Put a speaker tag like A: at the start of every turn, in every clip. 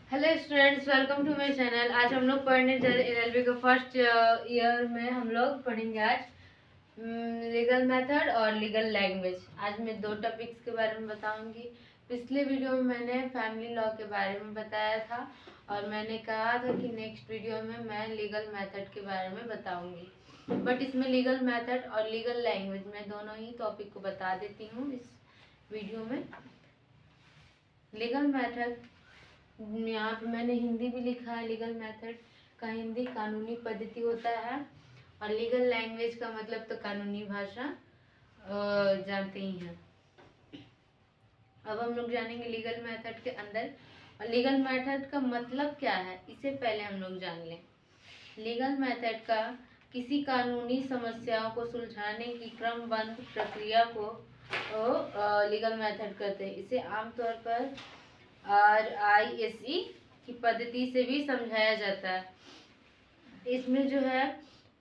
A: Hello students, welcome to my channel. आज हम लोग पढ़ने जा रहे एलएलबी का फर्स्ट ईयर में हम लोग पढ़ेंगे आज लीगल मेथड और लीगल लैंग्वेज। आज मैं दो टॉपिक्स के बारे में बताऊंगी। पिछले वीडियो में मैंने फैमिली लॉ के बारे में बताया था और मैंने कहा था कि नेक्स्ट वीडियो में मैं लीगल मेथड के बारे में बताऊंगी, बट इसमें लीगल मेथड और लीगल लैंग्वेज में दोनों ही टॉपिक को बता देती हूँ इस वीडियो में। लीगल मेथड, यहाँ पे मैंने हिंदी भी लिखा है। लीगल मेथड का हिंदी कानूनी पद्धति होता है और लीगल लैंग्वेज का मतलब तो कानूनी भाषा जानते ही हैं। अब हम लोग जानेंगे लीगल मेथड के अंदर, और लीगल मेथड का मतलब क्या है इसे पहले हम लोग जान लें। लीगल मेथड का किसी कानूनी समस्याओं को सुलझाने की क्रमबद्ध प्रक्रिया को लीगल मेथड कहते हैं। इसे आमतौर पर RISE की पद्धति से भी समझाया जाता है। इसमें जो है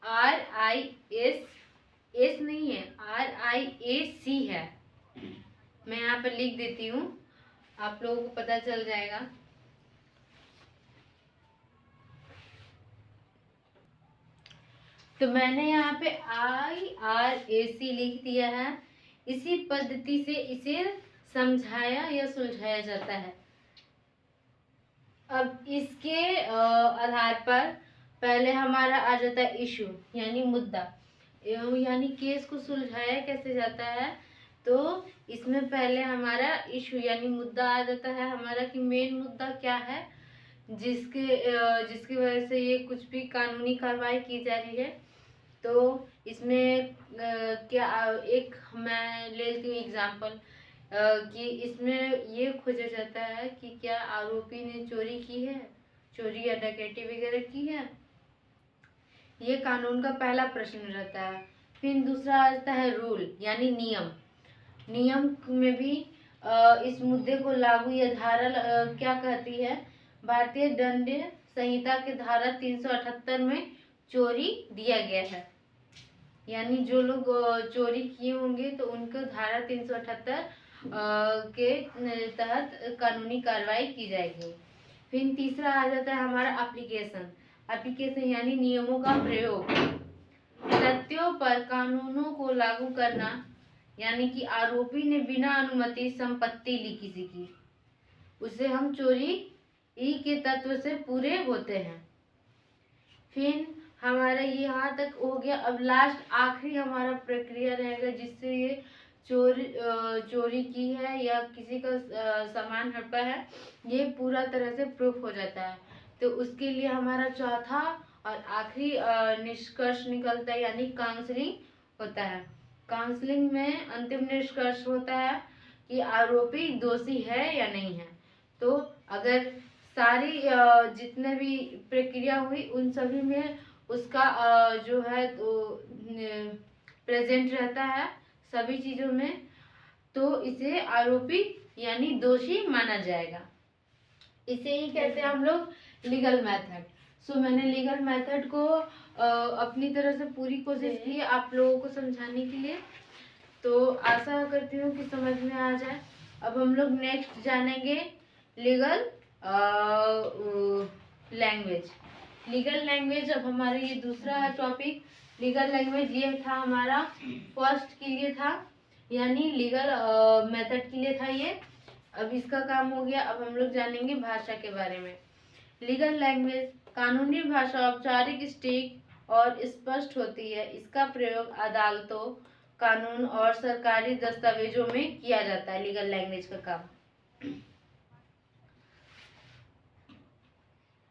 A: RIS नहीं है, RIAC है। मैं यहाँ पर लिख देती हूँ, आप लोगों को पता चल जाएगा। तो मैंने यहाँ पे IRAC लिख दिया है। इसी पद्धति से इसे समझाया या सुलझाया जाता है। अब इसके आधार पर पहले हमारा आ जाता है इशू यानी मुद्दा, यानी केस को सुलझाया कैसे जाता है। तो इसमें पहले हमारा इशू यानी मुद्दा आ जाता है हमारा कि मेन मुद्दा क्या है जिसकी वजह से ये कुछ भी कानूनी कार्रवाई की जा रही है। तो इसमें क्या एक मैं ले लेती हूँ एग्जाम्पल कि इसमें ये खोजा जाता है कि क्या आरोपी ने चोरी की है, चोरी या डकैती वगैरह की है। ये कानून का पहला प्रश्न रहता है। फिर दूसरा आता है रूल यानी नियम। नियम में भी इस मुद्दे को लागू या धारा क्या कहती है। भारतीय दंड संहिता के धारा 378 में चोरी दिया गया है, यानी जो लोग चोरी किए होंगे तो उनको धारा 378 के तहत कानूनी कार्रवाई की जाएगी। फिर तीसरा आ जाता है हमारा एप्लीकेशन यानी नियमों का प्रयोग। तथ्यों पर कानूनों को लागू करना, यानी कि आरोपी ने बिना अनुमति संपत्ति ली किसी की, उसे हम चोरी के तत्व से पूरे होते हैं। फिर हमारा ये यहाँ तक हो गया। अब लास्ट आखिरी हमारा प्रक्रिया रहेगा जिससे ये चोरी की है या किसी का सामान हड़पा है, ये पूरा तरह से प्रूफ हो जाता है। तो उसके लिए हमारा चौथा और आखिरी निष्कर्ष निकलता है यानी काउंसलिंग होता है। काउंसलिंग में अंतिम निष्कर्ष होता है कि आरोपी दोषी है या नहीं है। तो अगर सारी जितने भी प्रक्रिया हुई उन सभी में उसका जो है तो प्रेजेंट रहता है सभी चीजों में, तो इसे आरोपी यानी दोषी माना जाएगा। इसे ही कहते हैं हम लोग लीगल मेथड। सो मैंने लीगल मेथड को अपनी तरह से पूरी कोशिश की आप लोगों को समझाने के लिए। तो आशा करती हूँ कि समझ में आ जाए। अब हम लोग नेक्स्ट जानेंगे लीगल लैंग्वेज। लीगल लैंग्वेज अब हमारा ये दूसरा है टॉपिक। लीगल लैंग्वेज ये था हमारा फर्स्ट के लिए था, यानी लीगल मेथड के लिए था ये। अब इसका काम हो गया। अब हम लोग जानेंगे भाषा के बारे में। लीगल लैंग्वेज कानूनी भाषा औपचारिक स्टिक और स्पष्ट होती है। इसका प्रयोग अदालतों, कानून और सरकारी दस्तावेजों में किया जाता है। लीगल लैंग्वेज का काम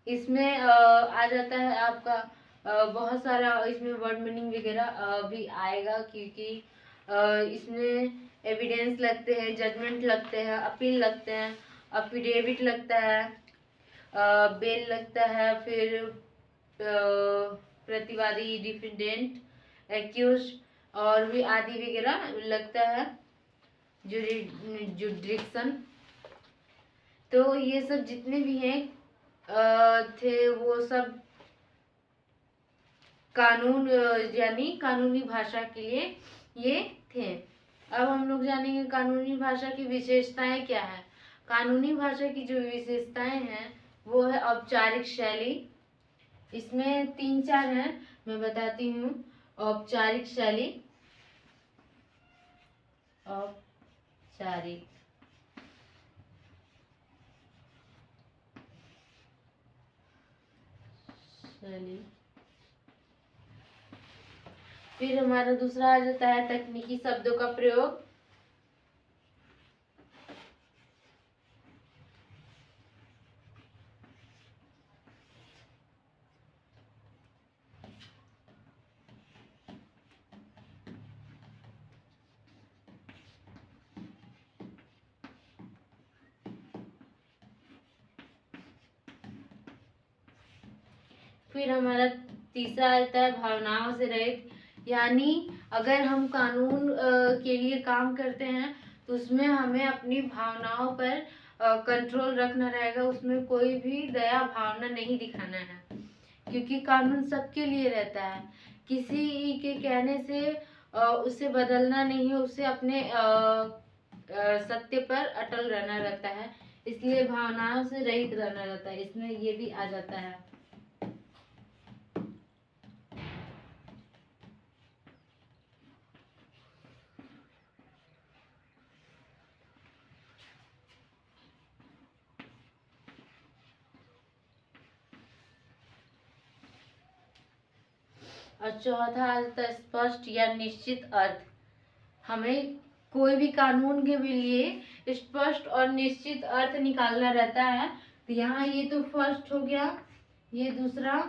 A: इसमें आ जाता है आपका बहुत सारा इसमें वर्ड मीनिंग वगैरह भी आएगा, क्योंकि इसमें एविडेंस लगते हैं, जजमेंट लगते हैं, अपील लगते हैं, अफिडेविट लगता है, बेल लगता है, फिर प्रतिवादी, डिफेंडेंट, एक्यूज और भी आदि वगैरह लगता है, जुडिक्शन। तो ये सब जितने भी हैं थे वो सब कानून यानी कानूनी भाषा के लिए ये थे। अब हम लोग जानेंगे कानूनी भाषा की विशेषताएं क्या है। कानूनी भाषा की जो विशेषताएं हैं वो है औपचारिक शैली। इसमें 3-4 हैं, मैं बताती हूँ। औपचारिक शैली, औपचारिक शैली। फिर हमारा दूसरा आ जाता है तकनीकी शब्दों का प्रयोग। फिर हमारा तीसरा आता है भावनाओं से रहित, यानी अगर हम कानून के लिए काम करते हैं तो उसमें हमें अपनी भावनाओं पर कंट्रोल रखना रहेगा। उसमें कोई भी दया भावना नहीं दिखाना है, क्योंकि कानून सबके लिए रहता है। किसी के कहने से उसे बदलना नहीं है, उसे अपने सत्य पर अटल रहना रहता है। इसलिए भावनाओं से रहित रहना रहता है, इसमें ये भी आ जाता है। और चौथा आता है स्पष्ट या निश्चित अर्थ। हमें कोई भी कानून के लिए स्पष्ट और निश्चित अर्थ निकालना रहता है। तो यहाँ ये तो फर्स्ट हो गया, ये दूसरा,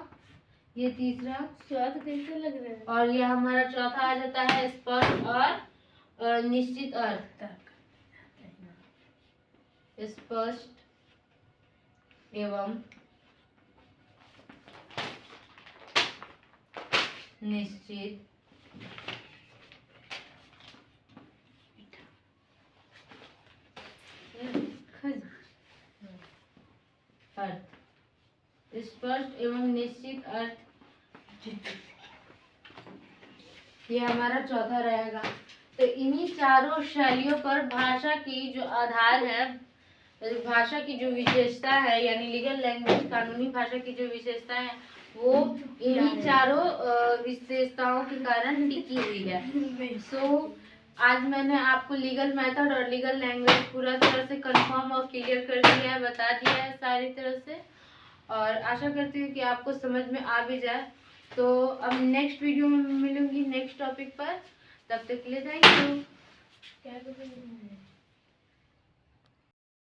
A: ये तीसरा, स्वाद कैसे लग रहा है, और ये हमारा चौथा आ जाता है स्पष्ट और निश्चित अर्थ। स्पष्ट एवं निश्चित अर्थ। स्पष्ट एवं निश्चित अर्थ, ये हमारा चौथा रहेगा। तो इन्हीं चारों शैलियों पर भाषा की जो आधार है, भाषा की जो विशेषता है, यानी लीगल लैंग्वेज कानूनी भाषा की जो विशेषता है, वो इन्हीं चारों विशेषताओं के कारण टिकी हुई है। सो आज मैंने आपको लीगल मेथड और लीगल लैंग्वेज पूरा तरह से कंफर्म और क्लियर कर दिया है, बता दिया है सारी तरह से, और आशा करती हूँ कि आपको समझ में आ भी जाए। तो अब नेक्स्ट वीडियो में मिलूंगी नेक्स्ट टॉपिक पर, तब तक के लिए थैंक यू।